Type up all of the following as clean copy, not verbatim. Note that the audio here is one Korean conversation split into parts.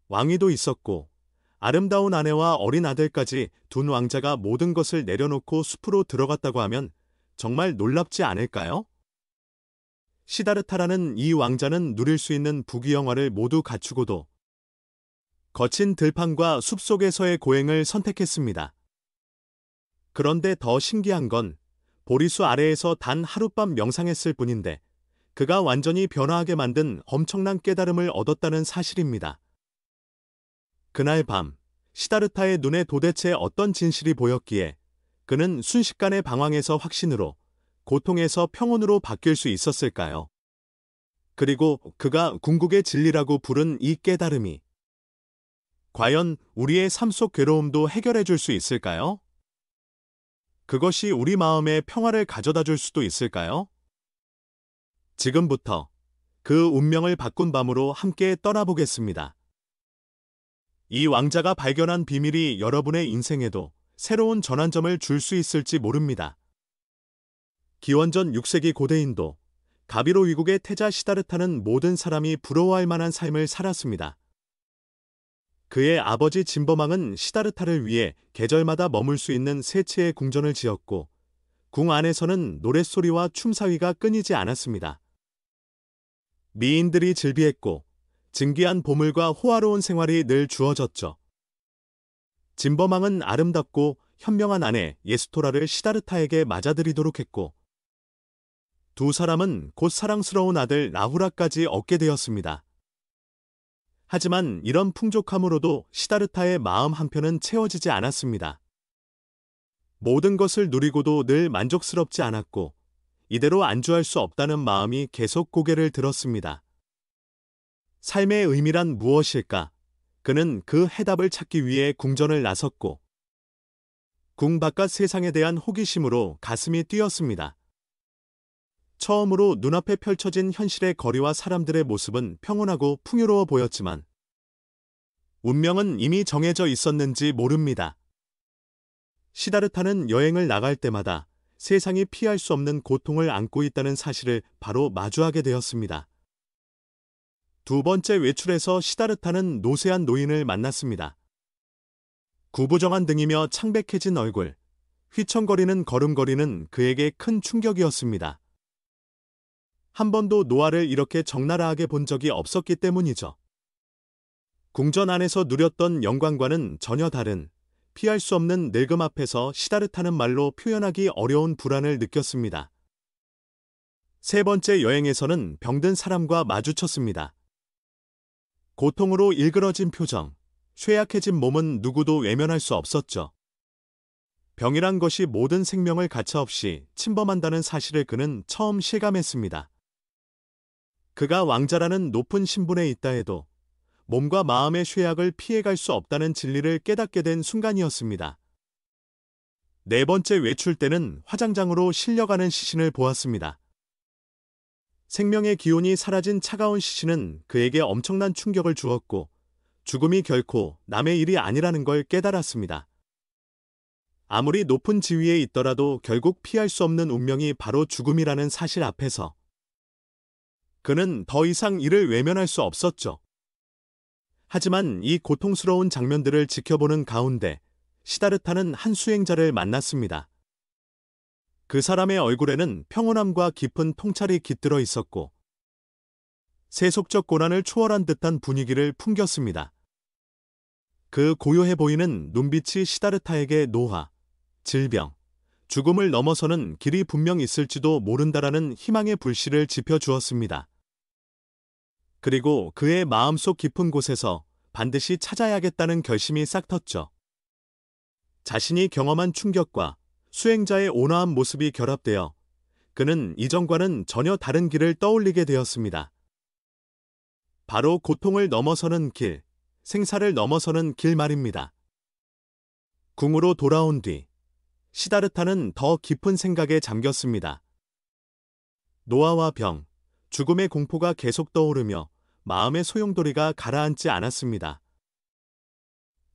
왕위도 있었고 아름다운 아내와 어린 아들까지 둔 왕자가 모든 것을 내려놓고 숲으로 들어갔다고 하면 정말 놀랍지 않을까요? 시다르타라는 이 왕자는 누릴 수 있는 부귀영화를 모두 갖추고도 거친 들판과 숲속에서의 고행을 선택했습니다. 그런데 더 신기한 건 보리수 아래에서 단 하룻밤 명상했을 뿐인데 그가 완전히 변화하게 만든 엄청난 깨달음을 얻었다는 사실입니다. 그날 밤, 시다르타의 눈에 도대체 어떤 진실이 보였기에 그는 순식간에 방황에서 확신으로, 고통에서 평온으로 바뀔 수 있었을까요? 그리고 그가 궁극의 진리라고 부른 이 깨달음이 과연 우리의 삶 속 괴로움도 해결해 줄 수 있을까요? 그것이 우리 마음에 평화를 가져다 줄 수도 있을까요? 지금부터 그 운명을 바꾼 밤으로 함께 떠나보겠습니다. 이 왕자가 발견한 비밀이 여러분의 인생에도 새로운 전환점을 줄 수 있을지 모릅니다. 기원전 6세기 고대인도 가비로 위국의 태자 시다르타는 모든 사람이 부러워할 만한 삶을 살았습니다. 그의 아버지 진버망은 시다르타를 위해 계절마다 머물 수 있는 세 채의 궁전을 지었고 궁 안에서는 노랫소리와 춤사위가 끊이지 않았습니다. 미인들이 즐비했고 진귀한 보물과 호화로운 생활이 늘 주어졌죠. 진버망은 아름답고 현명한 아내 예스토라를 시다르타에게 맞아들이도록 했고 두 사람은 곧 사랑스러운 아들 라후라까지 얻게 되었습니다. 하지만 이런 풍족함으로도 시다르타의 마음 한편은 채워지지 않았습니다. 모든 것을 누리고도 늘 만족스럽지 않았고 이대로 안주할 수 없다는 마음이 계속 고개를 들었습니다. 삶의 의미란 무엇일까? 그는 그 해답을 찾기 위해 궁전을 나섰고 궁 바깥 세상에 대한 호기심으로 가슴이 뛰었습니다. 처음으로 눈앞에 펼쳐진 현실의 거리와 사람들의 모습은 평온하고 풍요로워 보였지만 운명은 이미 정해져 있었는지 모릅니다. 시다르타는 여행을 나갈 때마다 세상이 피할 수 없는 고통을 안고 있다는 사실을 바로 마주하게 되었습니다. 두 번째 외출에서 시다르타는 노쇠한 노인을 만났습니다. 구부정한 등이며 창백해진 얼굴, 휘청거리는 걸음걸이는 그에게 큰 충격이었습니다. 한 번도 노아를 이렇게 적나라하게 본 적이 없었기 때문이죠. 궁전 안에서 누렸던 영광과는 전혀 다른 피할 수 없는 늙음 앞에서 시다르타는 말로 표현하기 어려운 불안을 느꼈습니다. 세 번째 여행에서는 병든 사람과 마주쳤습니다. 고통으로 일그러진 표정, 쇠약해진 몸은 누구도 외면할 수 없었죠. 병이란 것이 모든 생명을 가차없이 침범한다는 사실을 그는 처음 실감했습니다. 그가 왕자라는 높은 신분에 있다 해도 몸과 마음의 쇠약을 피해갈 수 없다는 진리를 깨닫게 된 순간이었습니다. 네 번째 외출 때는 화장장으로 실려가는 시신을 보았습니다. 생명의 기운이 사라진 차가운 시신은 그에게 엄청난 충격을 주었고 죽음이 결코 남의 일이 아니라는 걸 깨달았습니다. 아무리 높은 지위에 있더라도 결국 피할 수 없는 운명이 바로 죽음이라는 사실 앞에서 그는 더 이상 이를 외면할 수 없었죠. 하지만 이 고통스러운 장면들을 지켜보는 가운데 시다르타는 한 수행자를 만났습니다. 그 사람의 얼굴에는 평온함과 깊은 통찰이 깃들어 있었고 세속적 고난을 초월한 듯한 분위기를 풍겼습니다. 그 고요해 보이는 눈빛이 시다르타에게 노화, 질병, 죽음을 넘어서는 길이 분명 있을지도 모른다라는 희망의 불씨를 지펴주었습니다. 그리고 그의 마음속 깊은 곳에서 반드시 찾아야겠다는 결심이 싹텄죠. 자신이 경험한 충격과 수행자의 온화한 모습이 결합되어 그는 이전과는 전혀 다른 길을 떠올리게 되었습니다. 바로 고통을 넘어서는 길, 생사를 넘어서는 길 말입니다. 궁으로 돌아온 뒤 시다르타는 더 깊은 생각에 잠겼습니다. 노화와 병, 죽음의 공포가 계속 떠오르며 마음의 소용돌이가 가라앉지 않았습니다.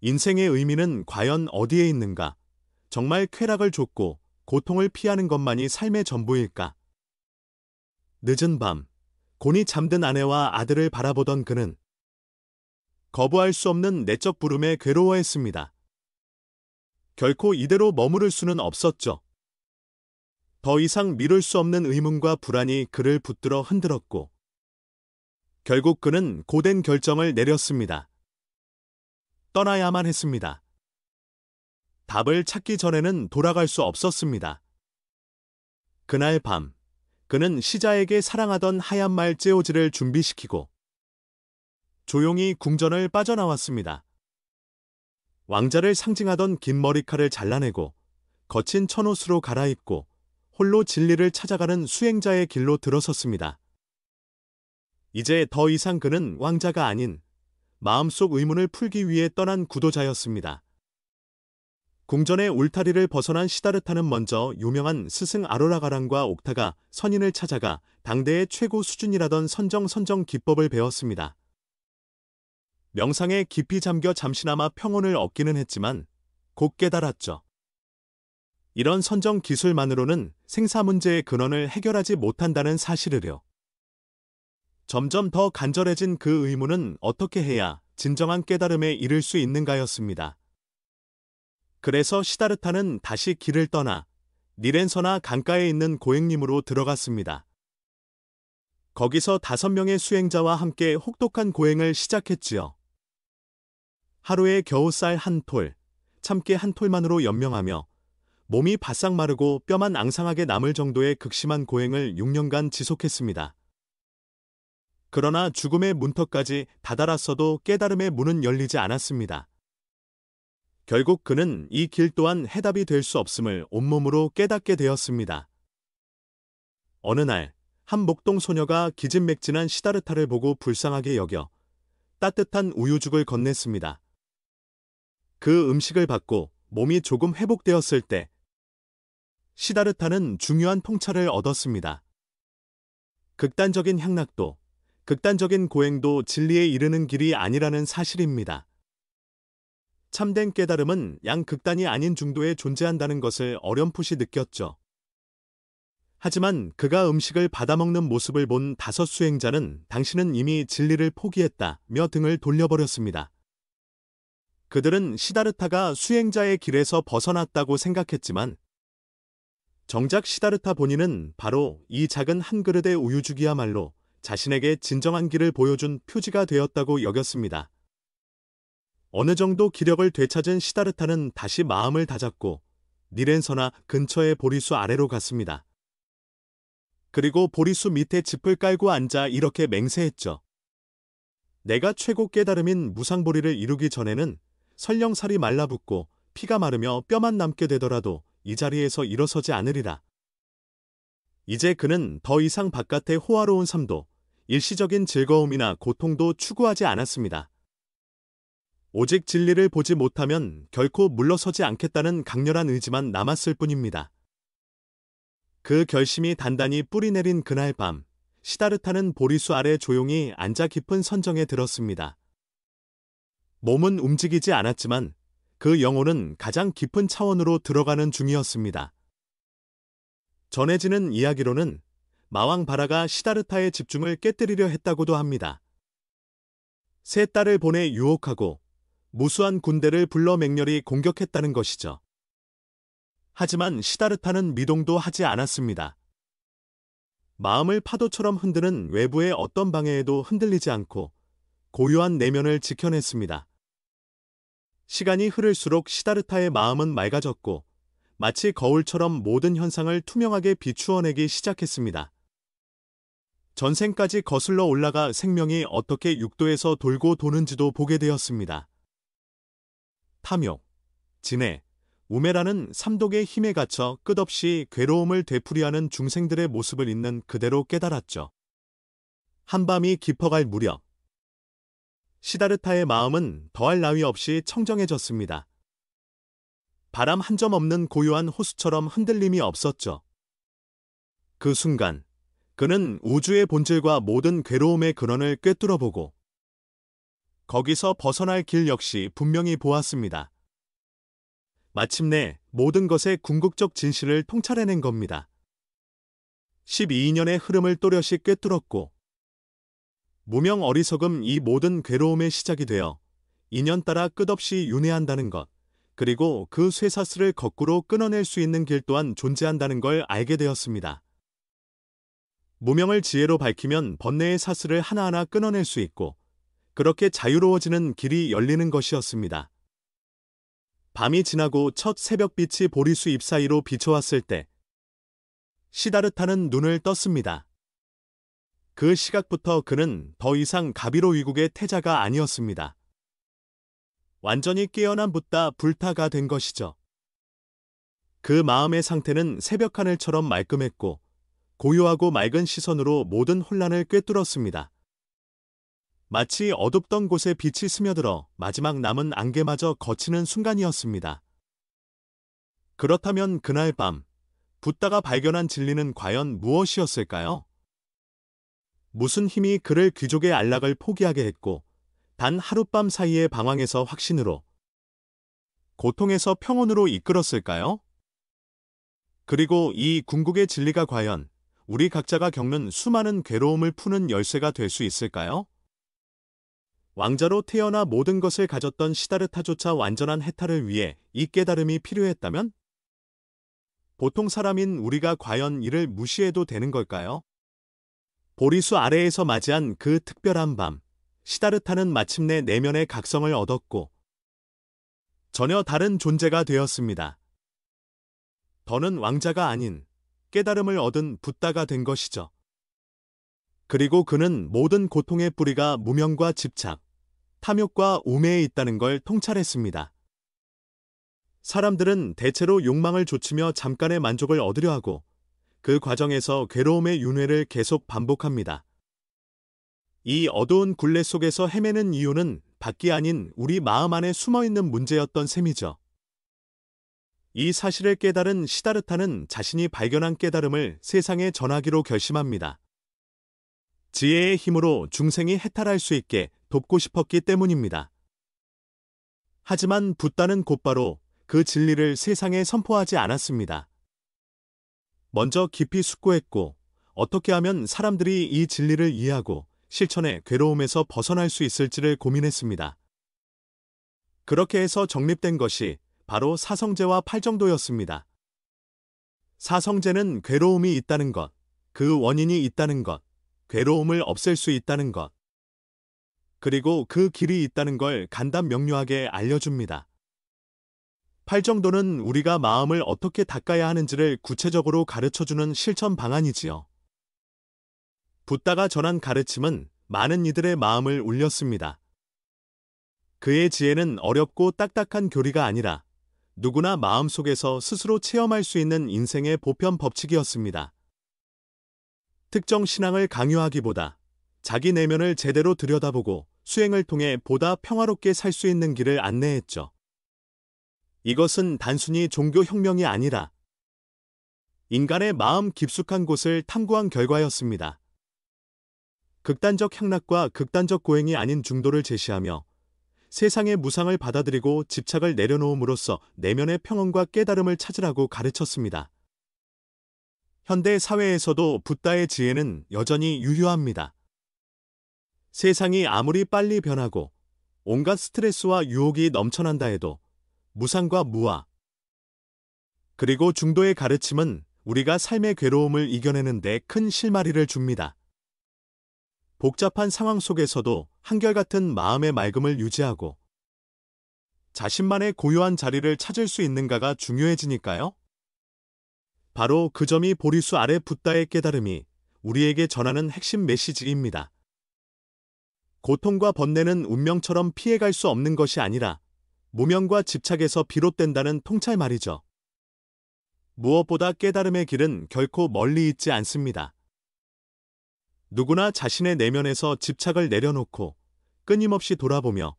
인생의 의미는 과연 어디에 있는가? 정말 쾌락을 줬고 고통을 피하는 것만이 삶의 전부일까? 늦은 밤, 곤히 잠든 아내와 아들을 바라보던 그는 거부할 수 없는 내적 부름에 괴로워했습니다. 결코 이대로 머무를 수는 없었죠. 더 이상 미룰 수 없는 의문과 불안이 그를 붙들어 흔들었고, 결국 그는 고된 결정을 내렸습니다. 떠나야만 했습니다. 답을 찾기 전에는 돌아갈 수 없었습니다. 그날 밤, 그는 시자에게 사랑하던 하얀 말 째오지를 준비시키고 조용히 궁전을 빠져나왔습니다. 왕자를 상징하던 긴 머리칼을 잘라내고 거친 천옷으로 갈아입고 홀로 진리를 찾아가는 수행자의 길로 들어섰습니다. 이제 더 이상 그는 왕자가 아닌 마음속 의문을 풀기 위해 떠난 구도자였습니다. 궁전의 울타리를 벗어난 시다르타는 먼저 유명한 스승 아로라가랑과 옥타가 선인을 찾아가 당대의 최고 수준이라던 선정 기법을 배웠습니다. 명상에 깊이 잠겨 잠시나마 평온을 얻기는 했지만 곧 깨달았죠. 이런 선정 기술만으로는 생사 문제의 근원을 해결하지 못한다는 사실을요. 점점 더 간절해진 그 의문은 어떻게 해야 진정한 깨달음에 이를 수 있는가였습니다. 그래서 시다르타는 다시 길을 떠나 니렌서나 강가에 있는 고행림으로 들어갔습니다. 거기서 5명의 수행자와 함께 혹독한 고행을 시작했지요. 하루에 겨우 쌀 한 톨, 참깨 한 톨만으로 연명하며 몸이 바싹 마르고 뼈만 앙상하게 남을 정도의 극심한 고행을 6년간 지속했습니다. 그러나 죽음의 문턱까지 다다랐어도 깨달음의 문은 열리지 않았습니다. 결국 그는 이 길 또한 해답이 될 수 없음을 온몸으로 깨닫게 되었습니다. 어느 날, 한 목동 소녀가 기진맥진한 시다르타를 보고 불쌍하게 여겨 따뜻한 우유죽을 건넸습니다. 그 음식을 받고 몸이 조금 회복되었을 때 시다르타는 중요한 통찰을 얻었습니다. 극단적인 향락도, 극단적인 고행도 진리에 이르는 길이 아니라는 사실입니다. 참된 깨달음은 양극단이 아닌 중도에 존재한다는 것을 어렴풋이 느꼈죠. 하지만 그가 음식을 받아먹는 모습을 본 5 수행자는 당신은 이미 진리를 포기했다며 등을 돌려버렸습니다. 그들은 시다르타가 수행자의 길에서 벗어났다고 생각했지만 정작 시다르타 본인은 바로 이 작은 한 그릇의 우유죽이야말로 자신에게 진정한 길을 보여준 표지가 되었다고 여겼습니다. 어느 정도 기력을 되찾은 시다르타는 다시 마음을 다잡고 니렌서나 근처의 보리수 아래로 갔습니다. 그리고 보리수 밑에 짚을 깔고 앉아 이렇게 맹세했죠. 내가 최고 깨달음인 무상보리를 이루기 전에는 설령 살이 말라붙고 피가 마르며 뼈만 남게 되더라도 이 자리에서 일어서지 않으리라. 이제 그는 더 이상 바깥의 호화로운 삶도 일시적인 즐거움이나 고통도 추구하지 않았습니다. 오직 진리를 보지 못하면 결코 물러서지 않겠다는 강렬한 의지만 남았을 뿐입니다. 그 결심이 단단히 뿌리내린 그날 밤, 시다르타는 보리수 아래 조용히 앉아 깊은 선정에 들었습니다. 몸은 움직이지 않았지만 그 영혼은 가장 깊은 차원으로 들어가는 중이었습니다. 전해지는 이야기로는 마왕 바라가 시다르타의 집중을 깨뜨리려 했다고도 합니다. 3 딸을 보내 유혹하고 무수한 군대를 불러 맹렬히 공격했다는 것이죠. 하지만 시다르타는 미동도 하지 않았습니다. 마음을 파도처럼 흔드는 외부의 어떤 방해에도 흔들리지 않고 고요한 내면을 지켜냈습니다. 시간이 흐를수록 시다르타의 마음은 맑아졌고 마치 거울처럼 모든 현상을 투명하게 비추어내기 시작했습니다. 전생까지 거슬러 올라가 생명이 어떻게 육도에서 돌고 도는지도 보게 되었습니다. 탐욕, 진해, 우매라는 삼독의 힘에 갇혀 끝없이 괴로움을 되풀이하는 중생들의 모습을 있는 그대로 깨달았죠. 한밤이 깊어갈 무렵, 시다르타의 마음은 더할 나위 없이 청정해졌습니다. 바람 한 점 없는 고요한 호수처럼 흔들림이 없었죠. 그 순간, 그는 우주의 본질과 모든 괴로움의 근원을 꿰뚫어보고 거기서 벗어날 길 역시 분명히 보았습니다. 마침내 모든 것의 궁극적 진실을 통찰해낸 겁니다. 12년의 흐름을 또렷이 꿰뚫었고 무명 어리석음 이 모든 괴로움의 시작이 되어 인연따라 끝없이 윤회한다는 것, 그리고 그 쇠사슬을 거꾸로 끊어낼 수 있는 길 또한 존재한다는 걸 알게 되었습니다. 무명을 지혜로 밝히면 번뇌의 사슬을 하나하나 끊어낼 수 있고, 그렇게 자유로워지는 길이 열리는 것이었습니다. 밤이 지나고 첫 새벽빛이 보리수 잎 사이로 비춰왔을 때 시다르타는 눈을 떴습니다. 그 시각부터 그는 더 이상 가비로 위국의 태자가 아니었습니다. 완전히 깨어난 붓다 불타가 된 것이죠. 그 마음의 상태는 새벽 하늘처럼 말끔했고 고요하고 맑은 시선으로 모든 혼란을 꿰뚫었습니다. 마치 어둡던 곳에 빛이 스며들어 마지막 남은 안개마저 거치는 순간이었습니다. 그렇다면 그날 밤 붓다가 발견한 진리는 과연 무엇이었을까요? 무슨 힘이 그를 귀족의 안락을 포기하게 했고 단 하룻밤 사이의 방황에서 확신으로, 고통에서 평온으로 이끌었을까요? 그리고 이 궁극의 진리가 과연 우리 각자가 겪는 수많은 괴로움을 푸는 열쇠가 될 수 있을까요? 왕자로 태어나 모든 것을 가졌던 시다르타조차 완전한 해탈을 위해 이 깨달음이 필요했다면? 보통 사람인 우리가 과연 이를 무시해도 되는 걸까요? 보리수 아래에서 맞이한 그 특별한 밤, 시다르타는 마침내 내면의 각성을 얻었고 전혀 다른 존재가 되었습니다. 더는 왕자가 아닌 깨달음을 얻은 붓다가 된 것이죠. 그리고 그는 모든 고통의 뿌리가 무명과 집착, 탐욕과 우매에 있다는 걸 통찰했습니다. 사람들은 대체로 욕망을 좇으며 잠깐의 만족을 얻으려 하고 그 과정에서 괴로움의 윤회를 계속 반복합니다. 이 어두운 굴레 속에서 헤매는 이유는 밖이 아닌 우리 마음 안에 숨어있는 문제였던 셈이죠. 이 사실을 깨달은 시다르타는 자신이 발견한 깨달음을 세상에 전하기로 결심합니다. 지혜의 힘으로 중생이 해탈할 수 있게 돕고 싶었기 때문입니다. 하지만 붓다는 곧바로 그 진리를 세상에 선포하지 않았습니다. 먼저 깊이 숙고했고 어떻게 하면 사람들이 이 진리를 이해하고 실천의 괴로움에서 벗어날 수 있을지를 고민했습니다. 그렇게 해서 정립된 것이 바로 사성제와 팔정도였습니다. 사성제는 괴로움이 있다는 것, 그 원인이 있다는 것, 괴로움을 없앨 수 있다는 것, 그리고 그 길이 있다는 걸 간단 명료하게 알려줍니다. 팔정도는 우리가 마음을 어떻게 닦아야 하는지를 구체적으로 가르쳐주는 실천 방안이지요. 붓다가 전한 가르침은 많은 이들의 마음을 울렸습니다. 그의 지혜는 어렵고 딱딱한 교리가 아니라 누구나 마음속에서 스스로 체험할 수 있는 인생의 보편 법칙이었습니다. 특정 신앙을 강요하기보다 자기 내면을 제대로 들여다보고 수행을 통해 보다 평화롭게 살 수 있는 길을 안내했죠. 이것은 단순히 종교혁명이 아니라 인간의 마음 깊숙한 곳을 탐구한 결과였습니다. 극단적 향락과 극단적 고행이 아닌 중도를 제시하며 세상의 무상을 받아들이고 집착을 내려놓음으로써 내면의 평온과 깨달음을 찾으라고 가르쳤습니다. 현대 사회에서도 붓다의 지혜는 여전히 유효합니다. 세상이 아무리 빨리 변하고 온갖 스트레스와 유혹이 넘쳐난다 해도 무상과 무아, 그리고 중도의 가르침은 우리가 삶의 괴로움을 이겨내는 데 큰 실마리를 줍니다. 복잡한 상황 속에서도 한결같은 마음의 맑음을 유지하고 자신만의 고요한 자리를 찾을 수 있는가가 중요해지니까요. 바로 그 점이 보리수 아래 붓다의 깨달음이 우리에게 전하는 핵심 메시지입니다. 고통과 번뇌는 운명처럼 피해갈 수 없는 것이 아니라 무명과 집착에서 비롯된다는 통찰 말이죠. 무엇보다 깨달음의 길은 결코 멀리 있지 않습니다. 누구나 자신의 내면에서 집착을 내려놓고 끊임없이 돌아보며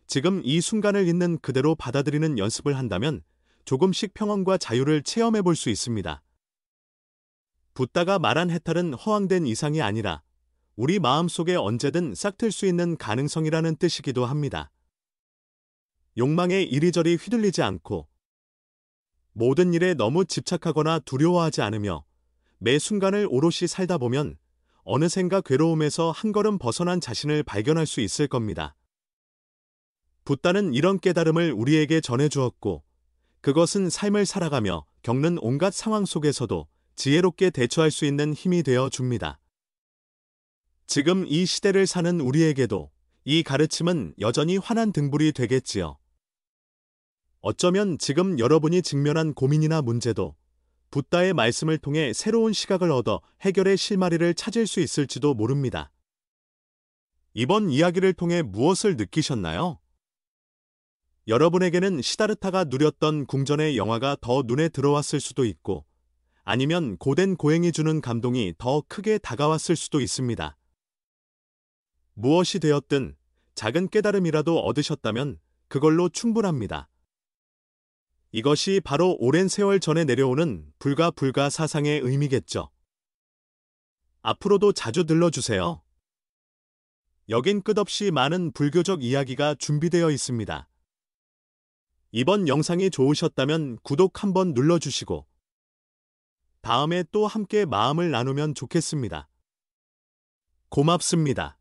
지금 이 순간을 있는 그대로 받아들이는 연습을 한다면 조금씩 평온과 자유를 체험해 볼 수 있습니다. 붓다가 말한 해탈은 허황된 이상이 아니라 우리 마음속에 언제든 싹틀 수 있는 가능성이라는 뜻이기도 합니다. 욕망에 이리저리 휘둘리지 않고 모든 일에 너무 집착하거나 두려워하지 않으며 매 순간을 오롯이 살다 보면 어느샌가 괴로움에서 한 걸음 벗어난 자신을 발견할 수 있을 겁니다. 붓다는 이런 깨달음을 우리에게 전해주었고, 그것은 삶을 살아가며 겪는 온갖 상황 속에서도 지혜롭게 대처할 수 있는 힘이 되어 줍니다. 지금 이 시대를 사는 우리에게도 이 가르침은 여전히 환한 등불이 되겠지요. 어쩌면 지금 여러분이 직면한 고민이나 문제도 붓다의 말씀을 통해 새로운 시각을 얻어 해결의 실마리를 찾을 수 있을지도 모릅니다. 이번 이야기를 통해 무엇을 느끼셨나요? 여러분에게는 시다르타가 누렸던 궁전의 영화가 더 눈에 들어왔을 수도 있고, 아니면 고된 고행이 주는 감동이 더 크게 다가왔을 수도 있습니다. 무엇이 되었든 작은 깨달음이라도 얻으셨다면 그걸로 충분합니다. 이것이 바로 오랜 세월 전에 내려오는 불가 사상의 의미겠죠. 앞으로도 자주 들러주세요. 여긴 끝없이 많은 불교적 이야기가 준비되어 있습니다. 이번 영상이 좋으셨다면 구독 한번 눌러주시고, 다음에 또 함께 마음을 나누면 좋겠습니다. 고맙습니다.